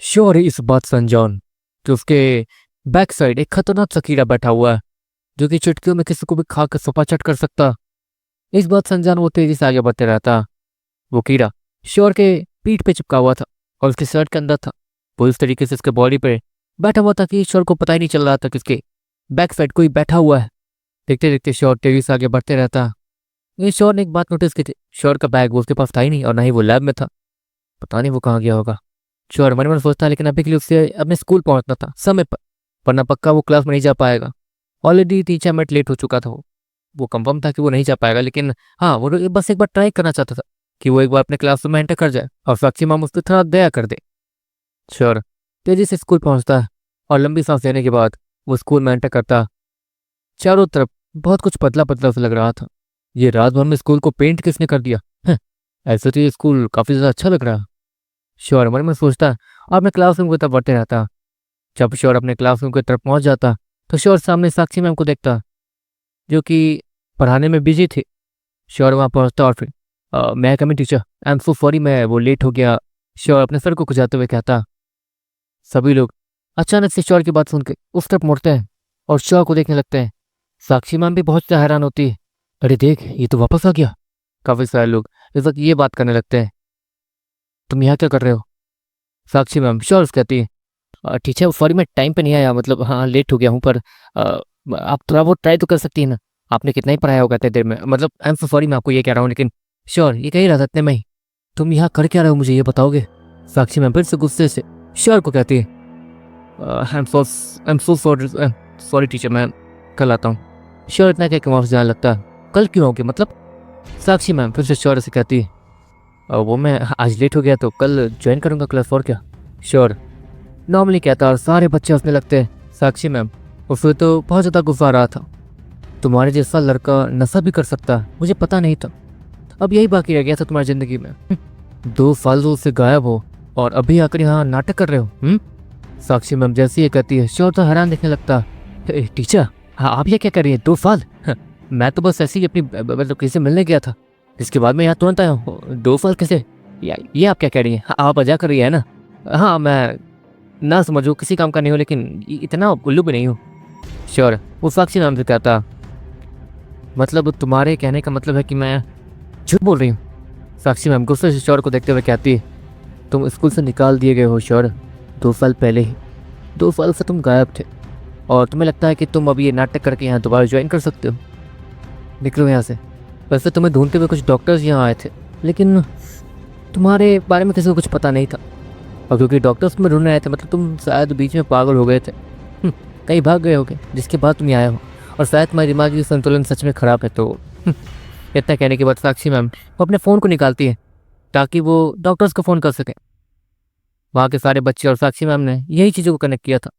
Sure है इस बात से अनजान कि उसके बैक साइड एक खतरनाक सा कीड़ा बैठा हुआ है जो कि चुटकियों में किसी को भी खाकर सपाचट कर सकता। इस बात से अनजान वो तेजी से आगे बढ़ते रहता। वो कीड़ा श्योर के पीठ पे चिपका हुआ था और उसके शर्ट के अंदर था। वो इस तरीके से उसके बॉडी पे बैठा हुआ था कि श्योर को पता ही नहीं चल रहा था कि उसके बैक साइड कोई बैठा हुआ है। देखते देखते श्योर तेजी से आगे बढ़ते रहता। ये श्योर ने एक बात नोटिस की थी, श्योर का बैग वो उसके पास था ही नहीं और ना ही वो लैब में था। पता नहीं वो कहाँ गया होगा। श्योर मन मन सोचता, लेकिन अभी के लिए उसे अपने स्कूल पहुंचना था समय पर, वरना पक्का वो क्लास में नहीं जा पाएगा। ऑलरेडी 3-4 मिनट लेट हो चुका था। वो कंफर्म था कि वो नहीं जा पाएगा, लेकिन हाँ वो बस एक बार ट्राई करना चाहता था कि वो एक बार अपने क्लासरूम में एंटर कर जाए और साक्षी मैम उसको थोड़ा दया कर दे। श्योर तेजी से स्कूल पहुंचता है और लंबी सांस लेने के बाद वो स्कूल में एंटर करता। चारों तरफ बहुत कुछ पतला पतला सा लग रहा था। ये रात भर में स्कूल को पेंट किसने कर दिया है? ऐसे तो ये स्कूल काफी ज्यादा अच्छा लग रहा है। श्योर मन में सोचता और अपने क्लासरूम की तरफ बढ़ते रहता। जब श्योर अपने क्लासरूम की तरफ पहुंच जाता तो श्योर सामने साक्षी मैम को देखता जो कि पढ़ाने में बिजी थी। श्योर वहाँ पहुंचता और फिर मैं coming teacher, I am so sorry, मैं वो लेट हो गया। श्योर अपने सर को खुजाते हुए कहता। सभी लोग अचानक से श्योर की बात सुन के उस तरफ मुड़ते हैं और श्योर को देखने लगते हैं। साक्षी मैम भी बहुत ज़्यादा हैरान होती है। अरे देख, ये तो वापस आ गया। काफी सारे लोग इस वक्त ये बात करने लगते हैं। तुम यहाँ क्या कर रहे हो? साक्षी मैम श्योर कहती है, टीचर सॉरी मैं टाइम पे नहीं आया, मतलब हाँ लेट हो गया हूँ, पर आप थोड़ा बहुत ट्राई तो कर सकती है ना। आपने कितना ही पढ़ाया होगा इतने देर में, मतलब आई एम सो सॉरी मैं आपको ये कह रहा हूँ, लेकिन श्योर ये कह ही रहा था इतने में ही। तुम यहाँ कर क्या रहे हो, मुझे ये बताओगे? साक्षी मैम फिर से गुस्से से श्योर को कहती है, I am so sorry teacher, मैं कल आता हूँ। श्योर इतना कह के वहाँ से जाने लगता है। कल क्यों आओगे मतलब? साक्षी मैम फिर से श्योर से कहती है, वो मैं आज लेट हो गया तो कल ज्वाइन करूँगा क्लास, और क्या। श्योर नॉर्मली कहता और सारे बच्चे हंसने लगते हैं। साक्षी मैम उसे तो बहुत ज़्यादा गुस्सा आ रहा था। तुम्हारे जैसा लड़का नशा भी कर सकता है, मुझे पता नहीं था। अब यही बाकी रह गया था तुम्हारी ज़िंदगी में। 2 साल से गायब हो और अभी आकर यहाँ नाटक कर रहे हो। साक्षी मैम जैसे ये कहती है श्योर तो हैरान दिखने लगता। टीचर हाँ आप ये क्या कर रही है? 2 साल? मैं तो बस ऐसे ही अपनी मतलब किसी से मिलने गया था, इसके बाद मैं यहाँ तुरंत आया हूँ। 2 साल कैसे? ये आप क्या कह रही हैं? आप मजा कर रही है ना? हाँ मैं ना समझो किसी काम का नहीं हो, लेकिन इतना उल्लू भी नहीं हो। श्योर वो साक्षी नाम से कहता, मतलब तुम्हारे कहने का मतलब है कि मैं झूठ बोल रही हूँ? साक्षी मैम गुस्से से श्योर को देखते हुए कहती है, तुम स्कूल से निकाल दिए गए हो श्योर, 2 साल पहले ही। 2 साल से तुम गायब थे और तुम्हें लगता है कि तुम अभी ये नाटक करके यहाँ दोबारा ज्वाइन कर सकते हो? निकलो यहाँ से। वैसे तुम्हें ढूंढते हुए कुछ डॉक्टर्स यहाँ आए थे, लेकिन तुम्हारे बारे में किसी को कुछ पता नहीं था, और क्योंकि डॉक्टर्स में ढूंढने आए थे मतलब तुम शायद बीच में पागल हो गए थे, कहीं भाग गए होगे, जिसके बाद तुम यहाँ आए हो, और शायद तुम्हारे दिमागी संतुलन सच में ख़राब है। तो इतना कहने के बाद साक्षी मैम वो अपने फ़ोन को निकालती है ताकि वो डॉक्टर्स को फ़ोन कर सकें। वहाँ के सारे बच्चे और साक्षी मैम ने यही चीज़ों को कनेक्ट किया था।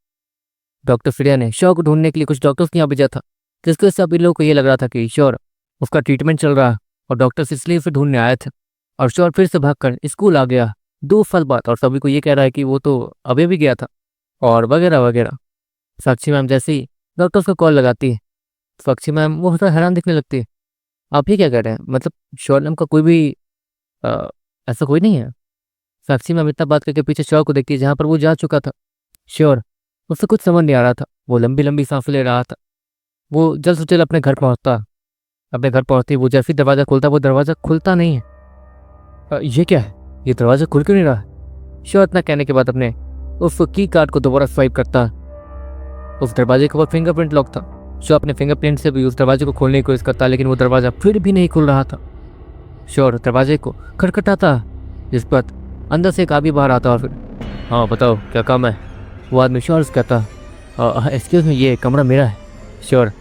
डॉक्टर फ्रिया ने श्योर को ढूंढने के लिए कुछ डॉक्टर्स के यहाँ भेजा था, जिसकी वजह से अभी लोगों को ये लग रहा था कि श्योर उसका ट्रीटमेंट चल रहा है और डॉक्टर्स इसलिए उसे ढूंढने आए थे, और श्योर फिर से भागकर स्कूल आ गया 2 साल बाद, और सभी को ये कह रहा है कि वो तो अभी भी गया था और वगैरह वगैरह। साक्षी मैम जैसे ही डॉक्टर्स को कॉल लगाती है, साक्षी मैम वो थोड़ा हैरान दिखने लगती है। आप ये क्या कह रहे हैं, मतलब श्योर नाम का कोई भी ऐसा कोई नहीं है? साक्षी मैम इतना बात करके पीछे श्योर को देखती है जहाँ पर वो जा चुका था। श्योर उससे कुछ समझ नहीं आ रहा था, वो लंबी लंबी सांस ले रहा था। वो जल्द से जल्द अपने घर पहुँचता। अपने घर पहुँचते ही वो जैसे ही दरवाज़ा खोलता, वो दरवाज़ा खुलता नहीं है। ये क्या है, ये दरवाज़ा खुल क्यों नहीं रहा? श्योर इतना कहने के बाद अपने उस की कार्ड को दोबारा स्वाइप करता। उस दरवाजे के ऊपर फिंगरप्रिंट लॉक था। श्योर अपने फिंगरप्रिंट से भी उस दरवाजे को खोलने की कोशिश करता, लेकिन वो दरवाज़ा फिर भी नहीं खुल रहा था। श्योर दरवाजे को खटखटाता, जिस पर अंदर से एक आदमी बाहर आता और फिर, हाँ बताओ क्या काम है? वो आदमी श्योर से कहता, एक्सक्यूज़ मी ये कमरा मेरा है। श्योर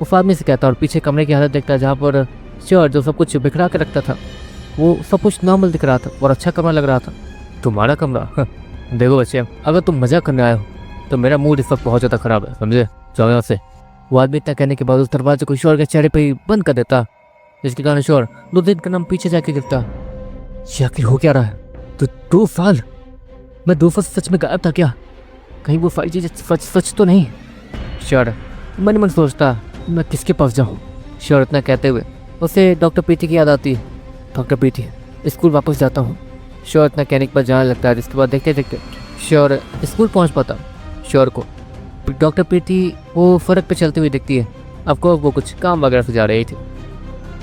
उस आदमी से कहता और पीछे कमरे की हालत देखता जहाँ पर श्योर जो सब कुछ बिखरा के रखता था वो सब कुछ नॉर्मल दिख रहा था और अच्छा कमरा लग रहा था। तुम्हारा कमरा? देखो बच्चे, अगर तुम मजाक करने आए हो तो मेरा मूड इस वक्त बहुत ज़्यादा ख़राब है, समझे? जाओ यहाँ से। वो आदमी इतना कहने के बाद उस दरवाजे को श्योर के चेहरे पर ही बंद कर देता, जिसके कारण श्योर 2 दिन का नाम पीछे जाके गिरता। आखिर हो क्या रहा है? तो 2 साल मैं 2 साल सच में गायब था क्या? कहीं वो सारी चीज़ें सच तो नहीं? श्योर मन मन सोचता, मैं किसके पास जाऊँ? श्योर इतना कहते हुए उसे डॉक्टर प्रीति की याद आती है। डॉक्टर प्रीति, स्कूल वापस जाता हूँ। श्योर इतना कहने के बाद जाने लगता है, जिसके बाद देखते देखते श्योर स्कूल पहुंच पाता श्योर को डॉक्टर प्रीति वो फर्क पे चलते हुए दिखती है। आपको वो कुछ काम वगैरह से जा रही थी।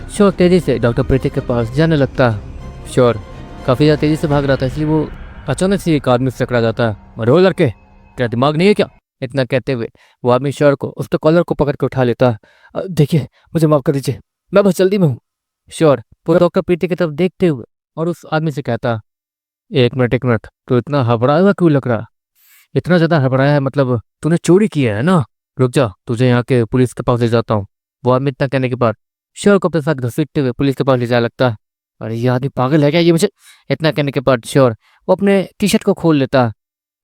श्योर तेजी से डॉक्टर प्रीति के पास जाने लगता। श्योर काफ़ी ज़्यादा तेजी से भाग रहा था, इसलिए वो अचानक से एक आदमी से टकरा जाता है। मरो लड़के, तेरा दिमाग नहीं है क्या? इतना कहते हुए वो आदमी श्योर को उसके कॉलर को पकड़ के उठा लेता है। देखिए मुझे माफ़ कर दीजिए, मैं बस जल्दी में हूँ। श्योर पूरा डॉक्टर प्रीति की तरफ देखते हुए और उस आदमी से कहता, एक मिनट, तो इतना घबराया हुआ क्यों लग रहा? इतना ज़्यादा घबराया है मतलब तूने चोरी किया है ना? रुक जा, तुझे यहाँ के पुलिस के पास ले जाता हूँ। वो आदमी इतना कहने के बाद श्योर को अपने साथ घसीटते हुए पुलिस के पास ले जाने लगता है। अरे ये आदमी पागल है क्या ये मुझे? इतना कहने के बाद श्योर वो अपने टी शर्ट को खोल लेता,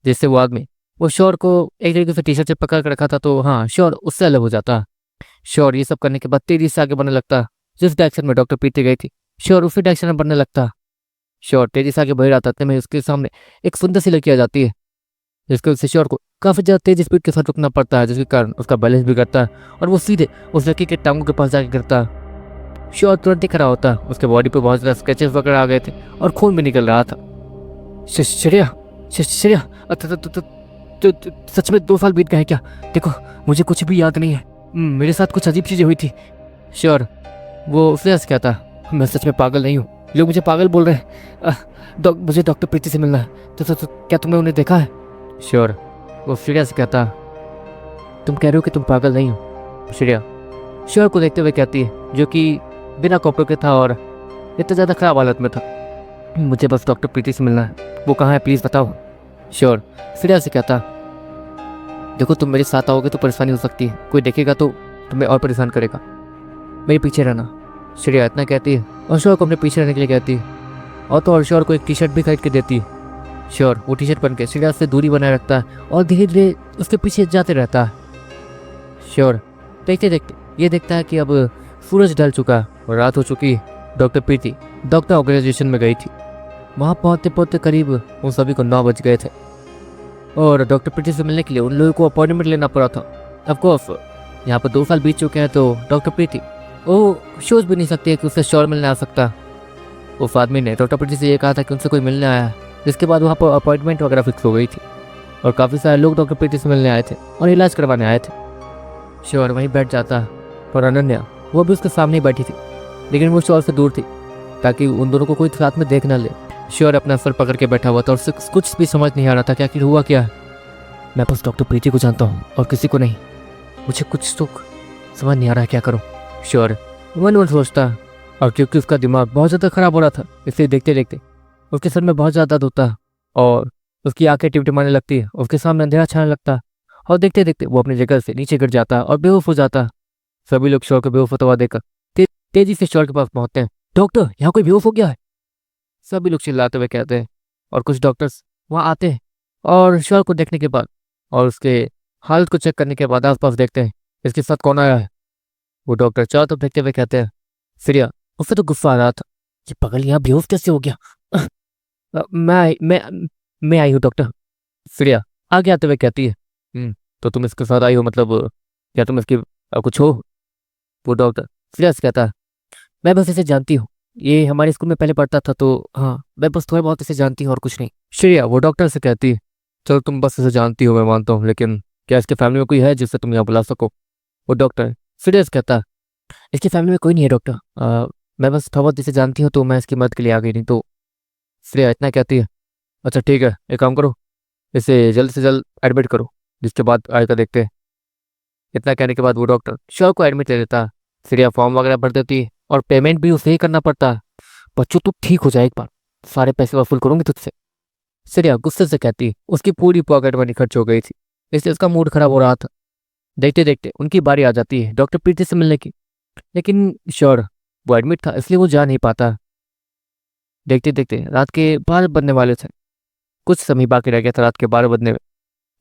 जिससे वो आदमी वो श्योर को एक तरीके से टी शर्ट से पकड़ कर रखा था, तो हाँ श्योर उससे अलग हो जाता। श्योर ये सब करने के बाद तेजी से आगे बढ़ने लगता। जिस डायरेक्शन में डॉक्टर प्रीति गई थी श्योर उसी डायरेक्शन में बढ़ने लगता। श्योर तेजी से आगे बढ़ रहा था, तभी उसके सामने एक सुंदर सी लड़की आ जाती है, जिसके वजह से श्योर को काफ़ी ज़्यादा तेज स्पीड के साथ रुकना पड़ता है, जिसके कारण उसका बैलेंस बिगड़ता है और वो सीधे उस लड़की के टांगों के पास जाकर गिरता है। श्योर तुरंत ही खड़ा होता है, उसके बॉडी पे बहुत ज़्यादा स्क्रैचेस वगैरह आ गए थे और खून भी निकल रहा था। श्रेया, श्रेया, सच में 2 साल बीत गए हैं क्या? देखो मुझे कुछ भी याद नहीं है, मेरे साथ कुछ अजीब चीज़ें हुई थी। श्योर वो उसने क्या था, मैं सच में पागल नहीं हूँ, लोग मुझे पागल बोल रहे हैं। मुझे डॉक्टर प्रीति से मिलना है, तो क्या तुमने उन्हें देखा है? श्योर वो श्रेया से कहता, तुम कह रहे हो कि तुम पागल नहीं हो? श्रेया श्योर को देखते हुए कहती है, जो कि बिना कपड़ों के था और इतना ज़्यादा ख़राब हालत में था, मुझे बस डॉक्टर प्रीति से मिलना है, वो कहाँ है प्लीज़ बताओ। श्योर श्रेया से कहता, देखो तुम मेरे साथ आओगे तो परेशानी हो सकती है, कोई देखेगा तो तुम्हें और परेशान करेगा, मेरे पीछे रहना। श्रेया इतना कहती है और श्योर को अपने पीछे रहने के लिए कहती है, और तो और श्योर को एक टी शर्ट भी खरीद के देती है। श्योर वो टी शर्ट पहन के श्रेया से दूरी बनाए रखता है और धीरे धीरे उसके पीछे जाते रहता है। श्योर देखते देखते ये देखता है कि अब सूरज ढल चुका है और रात हो चुकी है। डॉक्टर प्रीति डॉक्टर ऑर्गेनाइजेशन में गई थी, वहाँ पहुँचते पहुँचते करीब उन सभी को 9 बज गए थे और डॉक्टर प्रीति से मिलने के लिए उन लोगों को अपॉइंटमेंट लेना पड़ा था। ऑफकोर्स यहाँ पर 2 साल बीत चुके हैं, तो डॉक्टर प्रीति वो सोच भी नहीं सकती है कि उससे श्योर मिलने आ सकता। उस आदमी ने डॉक्टर प्रीति से ये कहा था कि उनसे कोई मिलने आया, जिसके बाद वहाँ पर अपॉइंटमेंट वगैरह फिक्स हो गई थी और काफ़ी सारे लोग डॉक्टर प्रीति से मिलने आए थे और इलाज करवाने आए थे। श्योर वहीं बैठ जाता और अनन्या वो भी उसके सामने ही बैठी थी, लेकिन वो श्योर से दूर थी ताकि उन दोनों को कोई साथ में देख ना ले। श्योर अपना सर पकड़ के बैठा हुआ था और उसे कुछ भी समझ नहीं आ रहा था कि आखिर हुआ क्या है। मैं बस डॉक्टर प्रीति को जानता हूँ और किसी को नहीं, मुझे कुछ तो समझ नहीं आ रहा है क्या करूँ। श्योर मन सोचता, और क्योंकि उसका दिमाग बहुत ज़्यादा ख़राब हो रहा था इसलिए देखते देखते उसके सर में बहुत ज़्यादा दर्द होता है और उसकी आंखें टिमटिमाने लगती है, उसके सामने अंधेरा छाने लगता है और देखते देखते वो अपनी जगह से नीचे गिर जाता है और बेहोश हो जाता है। सभी लोग श्योर को बेहोश होता हुआ देखकर तेजी से श्योर के पास पहुंचते हैं। डॉक्टर यहाँ कोई बेहोश हो गया है, सभी लोग चिल्लाते हुए कहते हैं और कुछ डॉक्टर्स वहाँ आते हैं और श्योर को देखने के बाद और उसके हालत को चेक करने के बाद आसपास देखते हैं इसके साथ कौन आया है। वो डॉक्टर चारों तरफ देखते हुए कहते हैं, श्रेया उससे तो गुस्सा आ रहा था, ये पागल यहाँ बेहोश कैसे हो गया? मैं आई हूँ डॉक्टर। श्रेया आगे आते हुए कहती है, तो तुम इसके साथ आई हो, मतलब क्या तुम इसकी कुछ हो? वो डॉक्टर श्रेया से कहता है, मैं बस इसे जानती हूँ, ये हमारे स्कूल में पहले पढ़ता था, तो हाँ मैं बस थोड़ा बहुत इसे जानती हूँ और कुछ नहीं। श्रेया वो डॉक्टर से कहती है, चलो तुम बस इसे जानती हो मैं मानता हूँ, लेकिन क्या इसके फैमिली में कोई है जिससे तुम यहाँ बुला सको? वो डॉक्टर श्रेया से कहता है, इसकी फैमिली में कोई नहीं है डॉक्टर, मैं बस थोड़ा बहुत इसे जानती हूँ तो मैं इसकी मदद के लिए आ गई, नहीं तो। श्रेया इतना कहती है, अच्छा ठीक है, एक काम करो, इसे जल्द से जल्द एडमिट करो, जिसके बाद आएगा देखते हैं। इतना कहने के बाद वो डॉक्टर श्योर को एडमिट ले देता है। श्रेया फॉर्म वगैरह भर देती है और पेमेंट भी उसे ही करना पड़ता है। बच्चों तू ठीक हो जाए, एक बार सारे पैसे वसूल करूंगी तुझसे। श्रेया गुस्से से कहती है, उसकी पूरी पॉकेट मनी खर्च हो गई थी इसलिए उसका मूड खराब हो रहा था। देखते देखते उनकी बारी आ जाती है डॉक्टर प्रीति से मिलने की, लेकिन श्योर वो एडमिट था इसलिए वो जा नहीं पाता। देखते देखते रात के 12 बजने वाले थे, कुछ समय बाकी रह गया था रात के 12 बजने में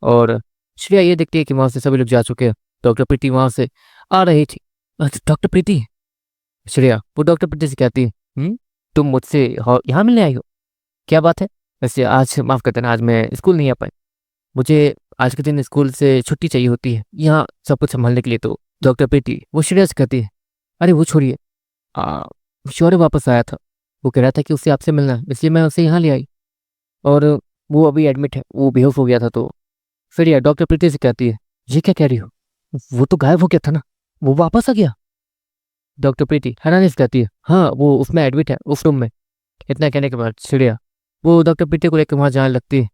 और श्रेया ये देखती है कि वहाँ से सभी लोग जा चुके हैं। डॉक्टर प्रीति वहाँ से आ रही थी। डॉक्टर प्रीति, श्रेया वो डॉक्टर प्रीति से कहती है, तुम मुझसे यहाँ मिलने आई हो, क्या बात है? वैसे आज माफ़ कर देना, आज मैं स्कूल नहीं आ पाई, मुझे आज के दिन स्कूल से छुट्टी चाहिए होती है यहाँ सब कुछ संभालने के लिए। तो डॉक्टर प्रीति वो श्रेया से कहती है, अरे वो छोड़िए, श्योर वापस आया था, वो कह रहा था कि उससे आपसे मिलना है, इसलिए मैं उसे यहाँ ले आई और वो अभी एडमिट है, वो बेहोश हो गया था। तो फिर यार डॉक्टर प्रीति से कहती है, ये क्या कह रही हो? वो तो गायब हो गया था ना, वो वापस आ गया? डॉक्टर प्रीति हैरानी से कहती है, हाँ वो उसमें एडमिट है, उस रूम में। इतना कहने के बाद चिड़िया वो डॉक्टर प्रीति को लेकर वहां जाने लगती है।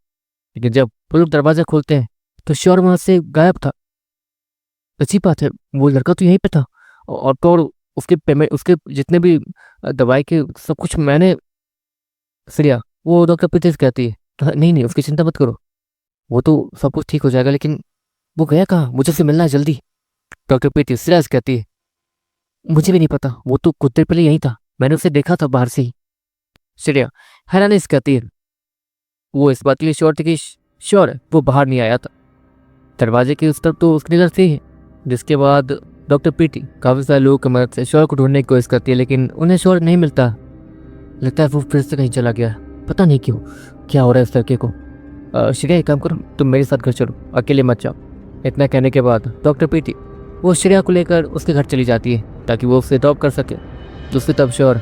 लेकिन जब वो लोग दरवाजा खोलते हैं तो श्योर वहां से गायब था। अच्छी बात है, वो लड़का तो यहीं पे था। और तो और उसके पेमेंट, उसके जितने भी दवाई के सब कुछ मैंने। चिड़िया वो डॉक्टर प्रीति से कहती है, नहीं नहीं उसकी चिंता मत करो, वो तो सब कुछ ठीक हो जाएगा। लेकिन वो गया कहाँ? मुझे उससे मिलना है जल्दी। डॉक्टर प्रीति सीरियस कहती है, मुझे भी नहीं पता, वो तो कुछ देर पहले यहीं था, मैंने उसे देखा था बाहर से ही। श्रेया हैरानी से कहती है, वो इस बात के लिए श्योर थी कि श्योर है वो बाहर नहीं आया था। दरवाजे के उस तरफ तो उसकी नजर थी। जिसके बाद डॉक्टर प्रीति काफी सारे लोगों की मदद से श्योर को ढूंढने की कोशिश करती है, लेकिन उन्हें श्योर नहीं मिलता। लगता है वो फिर से कहीं चला गया, पता नहीं क्यों, क्या हो रहा है इस लड़के को। श्रेया एक काम करो, तुम मेरे साथ घर चलो, अकेले मत जाओ। इतना कहने के बाद डॉक्टर प्रीति वो श्रेया को लेकर उसके घर चली जाती है ताकि वो उसे ड्रॉप कर सके। दूसरी तरफ श्योर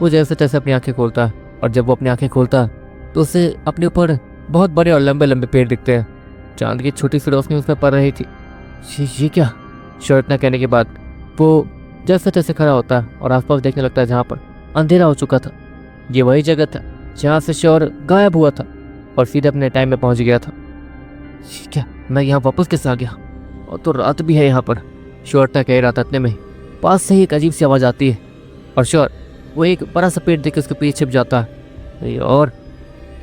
वो जैसे तैसे अपनी आंखें खोलता है, और जब वो अपनी आंखें खोलता तो उसे अपने ऊपर बहुत बड़े और लंबे लंबे पेड़ दिखते हैं। चांद की छोटी सी रोशनी उसमें पड़ रही थी। ये क्या? श्योर इतना कहने के बाद वो जैसे तैसे खड़ा होता है और आसपास देखने लगता है जहाँ पर अंधेरा हो चुका था। ये वही जगह था जहाँ से श्योर गायब हुआ था और सीधे अपने टाइम में पहुंच गया था। ये क्या, मैं यहाँ वापस कैसे आ गया? और तो रात भी है यहाँ पर। श्योर इतना कह रहा था, इतने में पास से ही एक अजीब सी आवाज़ आती है और श्योर वो एक बड़ा सा पेड़ देख के उसके पीछे छिप जाता है। और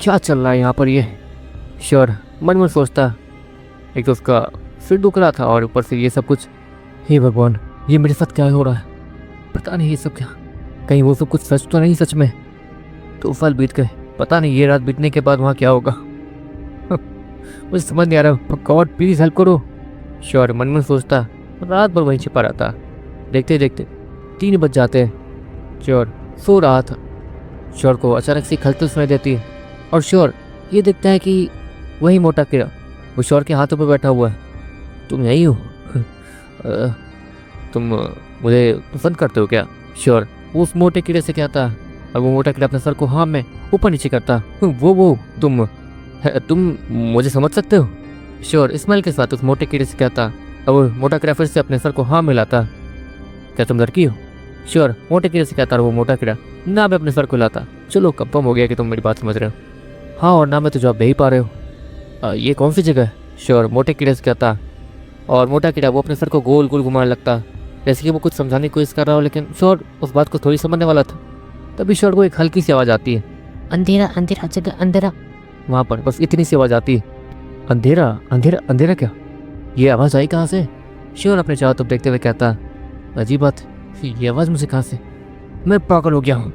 क्या चल रहा है यहाँ पर? ये श्योर मन में सोचता, एक तो उसका सिर दुख रहा था और ऊपर से ये सब कुछ। हे भगवान, ये मेरे साथ क्या हो रहा है? पता नहीं ये सब क्या, कहीं वो सब कुछ सच तो नहीं? सच में 2 साल बीत गए, पता नहीं ये रात बीतने के बाद वहाँ क्या होगा। मुझे समझ नहीं आ रहा, गॉड प्लीज हेल्प करो। श्योर मन में सोचता, रात भर वहीं छिपा रहता। देखते देखते 3 बज जाते हैं। श्योर सो रहा था। श्योर को अचानक से खलतल सुनाई देती है और श्योर ये देखता है कि वही मोटा कीड़ा वो श्योर के हाथों पर बैठा हुआ है। तुम यही हो? तुम मुझे पसंद करते हो क्या? श्योर वो उस मोटे कीड़े से कहता और वो मोटा कीड़ा अपने सर को हाँ में ऊपर नीचे करता। वो तुम मुझे समझ सकते हो? श्योर स्माइल के साथ उस मोटे कीड़े से कहता और वो मोटा कीड़ा फिर से अपने सर को हाँ मिलाता। क्या तुम लड़की हो? श्योर मोटे कीड़े से कहता और वो मोटा कीड़ा ना भी अपने सर को लाता। चलो कंफर्म हो गया कि तुम मेरी बात समझ रहे हो। हाँ और ना मैं तो जवाब दे ही पा रहे हो। ये कौन सी जगह है? श्योर मोटे कीड़े से कहता और मोटा कीड़ा वो अपने सर को गोल गोल घुमाने लगता, जैसे कि वो कुछ समझाने की कोशिश कर रहा हो, लेकिन श्योर उस बात को थोड़ी समझने वाला था। तभी श्योर को एक हल्की सी आवाज़ आती है, अंधेरा अंधेरा जगह अंधेरा। वहाँ पर बस इतनी सी आवाज़ आती है, अंधेरा अंधेरा अंधेरा क्या? ये आवाज़ आई कहाँ से? श्योर अपने चारों तरफ देखते हुए कहता, अजीब बात, ये आवाज़ मुझे कहाँ से? मैं पागल हो गया हूँ।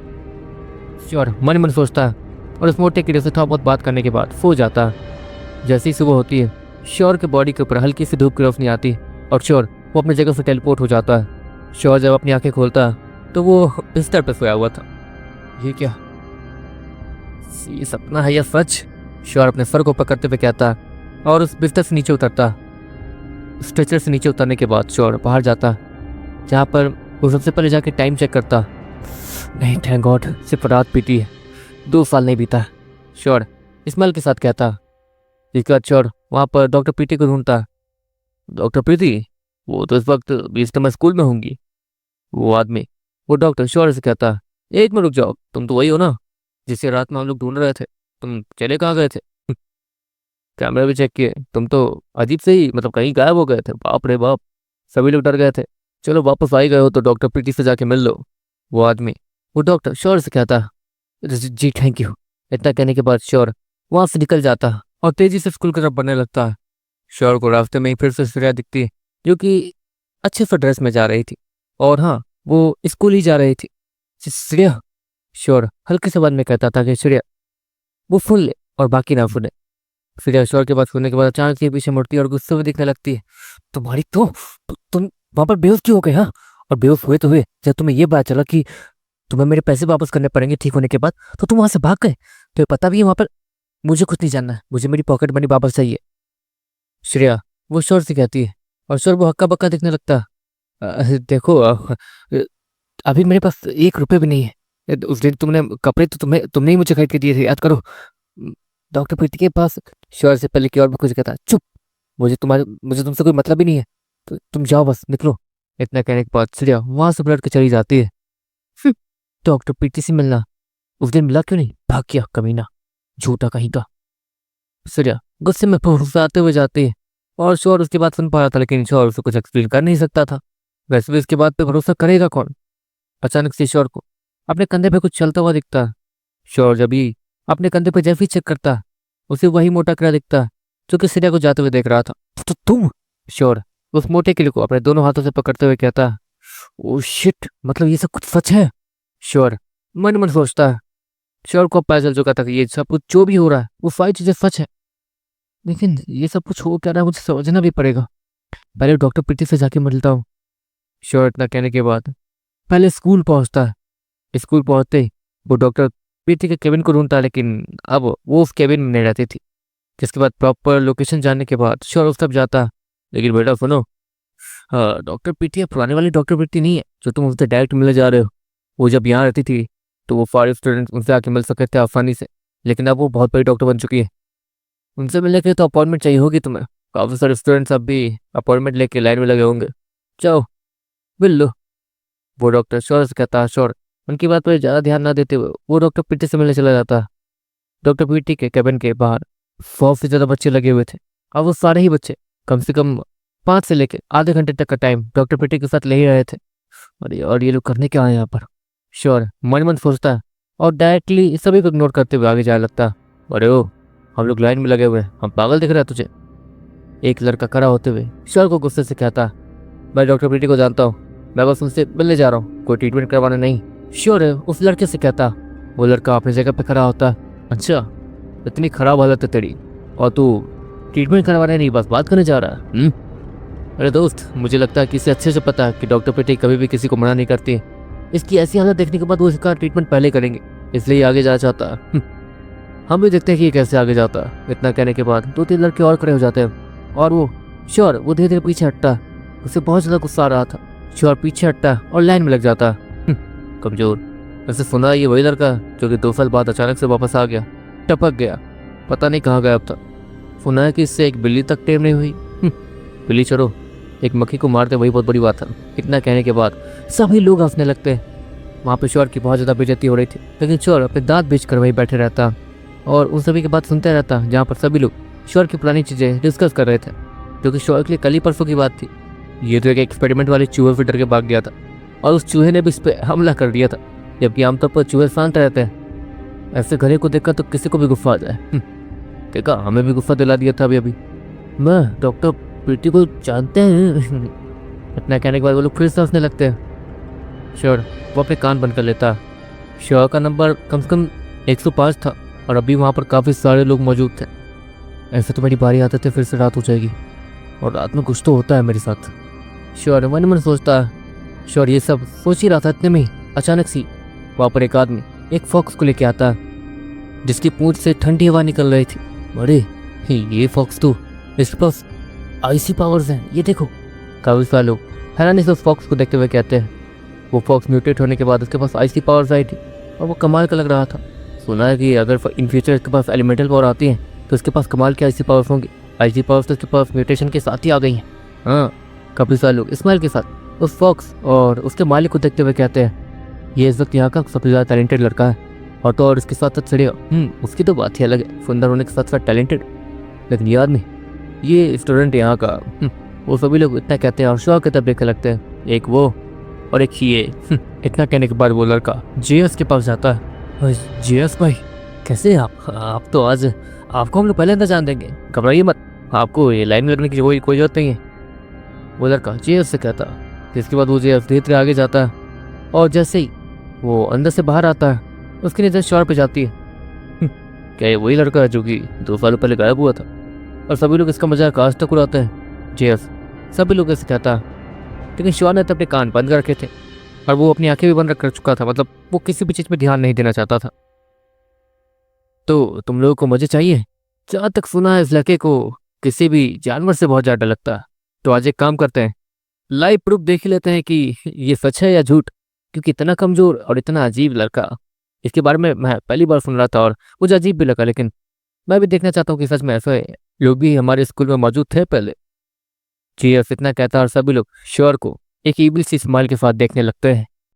श्योर मन मन सोचता है और उस मोटे कीड़े से थोड़ा बहुत बात करने के बाद सो जाता। जैसे ही सुबह होती है श्योर के बॉडी के ऊपर हल्की सी धूप की रोशनी आती और श्योर वो अपनी जगह से टेलीपोर्ट हो जाता है। श्योर जब अपनी आंखें खोलता तो वो बिस्तर पर सोया हुआ था। ये क्या, ये सपना है या सच? श्योर अपने सर को पकड़ते हुए कहता और उस बिस्तर से नीचे उतरता। स्ट्रेचर से नीचे उतरने के बाद श्योर बाहर जाता, जहाँ पर वो सबसे पहले जाके टाइम चेक करता। नहीं थैंक गॉड, सिर्फ रात बीती है, 2 साल नहीं बीता। श्योर स्माइल के साथ कहता। जिसके बाद श्योर वहाँ पर डॉक्टर प्रीति को ढूंढता। डॉक्टर प्रीति, वो तो इस वक्त इस समय स्कूल में होंगी। वो आदमी वो डॉक्टर श्योर से कहता, एक मिनट रुक जाओ, तुम तो वही हो ना जिसे रात में हम लोग ढूंढ रहे थे? तुम चले कहाँ गए थे? कैमरा भी चेक किए, तुम तो अजीब से ही मतलब कहीं गायब हो गए थे। बाप रे बाप, सभी लोग डर गए थे। चलो वापस आ ही गए हो तो डॉक्टर प्रीति से जाके मिल लो। वो आदमी वो डॉक्टर श्योर से कहता, जी थैंक यू। इतना कहने के बाद श्योर वहाँ से निकल जाता और तेजी से स्कूल की तरफ बढ़ने लगता है। श्योर को रास्ते में ही फिर से श्रेया दिखती जो कि अच्छे से ड्रेस में जा रही थी, और हाँ वो स्कूल ही जा रही थी। श्रेया, श्योर हल्के से बाद में कहता था कि श्रेया वो सुन ले और बाकी ना सुने। श्रेया श्योर के बात सुनने के बाद अचानक से पीछे मुड़ती और गुस्से में दिखने लगती है। तुम्हारी तो तुम वहां पर बेहोश क्यों हो गए? हाँ, और बेहोश हुए तो हुए, जब तुम्हें ये पता चला कि तुम्हें मेरे पैसे वापस करने पड़ेंगे ठीक होने के बाद, तो तुम वहां से भाग गए। तो पता भी है वहां पर मुझे कुछ नहीं जानना है, मुझे मेरी पॉकेट मनी वापस चाहिए। श्रेया वो श्योर से कहती है और श्योर वो हक्का बक्का दिखने लगता। देखो अभी मेरे पास 1 रुपये भी नहीं है। उस दिन तुमने कपड़े तो तुमने ही मुझे खरीद के दिए थे, याद करो। डॉक्टर प्रीति के पास। श्योर से पहले की और भी कुछ कहता, चुप, मुझे तुमसे कोई मतलब ही नहीं है, तो तुम जाओ बस, निकलो। इतना कहने के बाद सूर्या वहां से पलट के चली जाती है। डॉक्टर प्रीति से मिलना उस दिन मिला क्यों नहीं, भाग गया कमीना, झूठा कहीं का। सूर्या गुस्से में फुसलाते हुए जाती है और शोर उसकी बात सुन पा रहा था, लेकिन शोर उसे कुछ एक्सप्लेन कर नहीं सकता था। वैसे भी इसके बाद पे भरोसा करेगा कौन। अचानक से शोर को अपने कंधे पे कुछ चलता हुआ दिखता। शोर जब ही अपने कंधे पे जैसे ही चेक करता, उसे वही मोटा करा दिखता जो कि सूर्या को जाते हुए देख रहा था। तो तुम। शोर उस मोटे किले को अपने दोनों हाथों से पकड़ते हुए कहता, ओ शिट, मतलब ये सब कुछ सच है। शोर मन मन सोचता है। शोर को पता चल चुका था कि ये सब कुछ जो भी हो रहा है वो सारी चीजें सच है, लेकिन ये सब कुछ हो क्या रहा है मुझे समझना भी पड़ेगा। पहले डॉक्टर प्रीति से जाके मिलता हूँ। शोर इतना कहने के बाद पहले स्कूल पहुंचता है। स्कूल पहुंचते ही वो डॉक्टर प्रीति के केबिन को ढूंढता है, लेकिन अब वो उस केबिन में नहीं रहती थी। जिसके बाद प्रॉपर लोकेशन जानने के बाद शोर उस तब जाता। लेकिन बेटा सुनो, हाँ डॉक्टर प्रीति है, पुराने वाली डॉक्टर प्रीति नहीं है जो तुम उससे डायरेक्ट मिलने जा रहे हो। वो जब यहाँ रहती थी तो वो सारे स्टूडेंट उनसे आके मिल सकते थे आसानी से, लेकिन अब वो बहुत बड़ी डॉक्टर बन चुकी है। उनसे मिलने के लिए तो अपॉइंटमेंट चाहिए होगी तुम्हें। काफ़ी सारे स्टूडेंट्स अब भी अपॉइंटमेंट लेके लाइन में लगे होंगे, जाओ मिल लो। वो डॉक्टर शोर से कहता। शोर उनकी बात पर ज़्यादा ध्यान ना देते हुए वो डॉक्टर प्रीति से मिलने चला जाता। डॉक्टर प्रीति के कैबिन के बाहर 100 से ज़्यादा बच्चे लगे हुए थे। अब वो सारे ही बच्चे कम से कम 5 से लेकर आधे घंटे तक का टाइम डॉक्टर प्रीति के साथ ले ही रहे थे। अरे और ये लोग करने क्या आए यहाँ पर। श्योर मन मन सोचता है और डायरेक्टली सभी को इग्नोर करते हुए आगे जाने लगता। अरे ओ, हम लोग लाइन में लगे हुए हैं, हम पागल दिख रहा है तुझे। एक लड़का खड़ा होते हुए श्योर को गुस्से से कहता, मैं डॉक्टर प्रीति को जानता हूँ, मैं बस उनसे मिलने जा रहा हूँ, कोई ट्रीटमेंट करवाना नहीं। श्योर है उस लड़के से कहता। वो लड़का अपनी जगह पे खड़ा होता। अच्छा, इतनी खराब हालत है तेरी और तू ट्रीटमेंट करवाने नहीं बस बात करने जा रहा है। अरे दोस्त, मुझे लगता है कि इसे अच्छे से पता है कि डॉक्टर प्रीति कभी भी किसी को मना नहीं करती। इसकी ऐसी हालत देखने के बाद वो इसका ट्रीटमेंट पहले करेंगे, इसलिए आगे जा चाहता है। हम भी देखते हैं कि ये कैसे आगे जाता है। इतना कहने के बाद 2-3 लड़के और खड़े हो जाते हैं और वो श्योर वो धीरे धीरे पीछे हटता। उसे बहुत ज़्यादा गुस्सा आ रहा था। श्योर पीछे हटता और लाइन में लग जाता। कमजोर। वैसे सुना ये वही लड़का जो कि 2 साल बाद अचानक से वापस आ गया, टपक गया, पता नहीं कहाँ गया अब था। सुना है कि इससे एक बिल्ली तक टेम नहीं हुई। बिल्ली छोड़ो, एक मक्खी को मारते वही बहुत बड़ी बात है। इतना कहने के बाद सभी लोग हंसने लगते हैं। वहाँ पे श्योर की बहुत ज़्यादा बेइज्जती हो रही थी, लेकिन श्योर अपने दांत बेच कर वहीं बैठे रहता और उन सभी की बात सुनते रहता, जहाँ पर सभी लोग श्योर की पुरानी चीज़ें डिस्कस कर रहे थे, जो कि श्योर के लिए कल ही परसों की बात थी। ये तो एक एक्सपेरिमेंट वाले चूहे से डर के भाग गया था और उस चूहे ने भी इस पर हमला कर दिया था, जबकि आमतौर पर चूहे शांत रहते हैं। ऐसे घरे को देखकर तो किसी को भी गुस्सा आ जाए। देखा, हमें भी गुस्सा दिला दिया था अभी। मैं डॉक्टर प्रीति को जानते हैं। इतना कहने के बाद वो लोग फिर से हंसने लगते हैं। श्योर वो अपने कान बंद कर लेता। श्योर का नंबर कम से कम 105 था और अभी वहाँ पर काफ़ी सारे लोग मौजूद थे। ऐसे तो मेरी बारी आते थे, फिर से रात हो जाएगी और रात में कुछ तो होता है मेरे साथ। श्योर मन मन सोचता है। श्योर ये सब सोच ही रहा था, इतने में ही अचानक सी वहाँ पर एक आदमी एक फॉक्स को लेके आता, जिसकी पूंछ से ठंडी हवा निकल रही थी। अरे ये फॉक्स तो, इसके पास आईसी पावर्स हैं, ये देखो। काफी सारे लोग हैरानी से उस फॉक्स को देखते हुए कहते हैं। वो फॉक्स म्यूटेट होने के बाद उसके पास आईसी पावर्स आई थी और वो कमाल का लग रहा था। सुना है कि अगर इन फ्यूचर इसके पास एलिमेंटल पावर आती है तो इसके पास कमाल की आईसी पावर्स होंगी। आईसी पावर्स तो इसके पास म्यूटेशन के साथ ही आ गई हैं। हाँ, काफी सारे लोग स्माइल के साथ उस फॉक्स और उसके मालिक को देखते हुए कहते हैं, ये इस वक्त यहाँ का सबसे ज़्यादा टैलेंटेड लड़का है। और तो और इसके साथ साथ चिड़िया, उसकी तो बात ही अलग है, सुंदर होने के साथ साथ टैलेंटेड। लेकिन याद नहीं, ये स्टूडेंट यहाँ का, वो सभी लोग इतना कहते हैं और शौक की तरफ देखने लगते हैं। एक वो और एक ये। इतना कहने के बाद वो लड़का जेएस के पास जाता है। जेएस भाई, कैसे आप तो आज आपको हम लोग पहले अंदर जान देंगे, घबराइए मत, आपको ये लाइन में लगने की कोई जरूरत नहीं है, वो लड़का जेएस से कहता। जिसके बाद वो जेएस धीरे धीरे आगे जाता है और जैसे ही वो अंदर से बाहर आता है उसकी नज़र शोर पे जाती है। क्या ये वही लड़का है जो कि 2 सालों पहले गायब हुआ था? और सभी लोग इसका मजाक आज तक उड़ाते हैं। जेएस सभी लोग ऐसे कहता, लेकिन शोर ने तो अपने कान बंद कर रखे थे और वो अपनी आंखें भी बंद कर चुका था, मतलब वो किसी भी चीज़ में ध्यान नहीं देना चाहता था। तो तुम लोगों को मजे चाहिए? जहाँ तक सुना है इस लड़के को किसी भी जानवर से बहुत ज़्यादा लगता है, तो आज एक काम करते हैं, लाइव प्रूफ देख ही लेते हैं कि ये सच है या झूठ। क्योंकि इतना कमज़ोर और इतना अजीब लड़का, इसके बारे में मैं पहली बार सुन रहा था और मुझे अजीब भी लगा, लेकिन मैं भी देखना चाहता हूँ कि सच में ऐसे लोग भी हमारे स्कूल में मौजूद थे पहले। जीएस इतना कहता और सभी लोग श्योर को एक ईविल सी स्माइल के साथ देखने लगते हैं।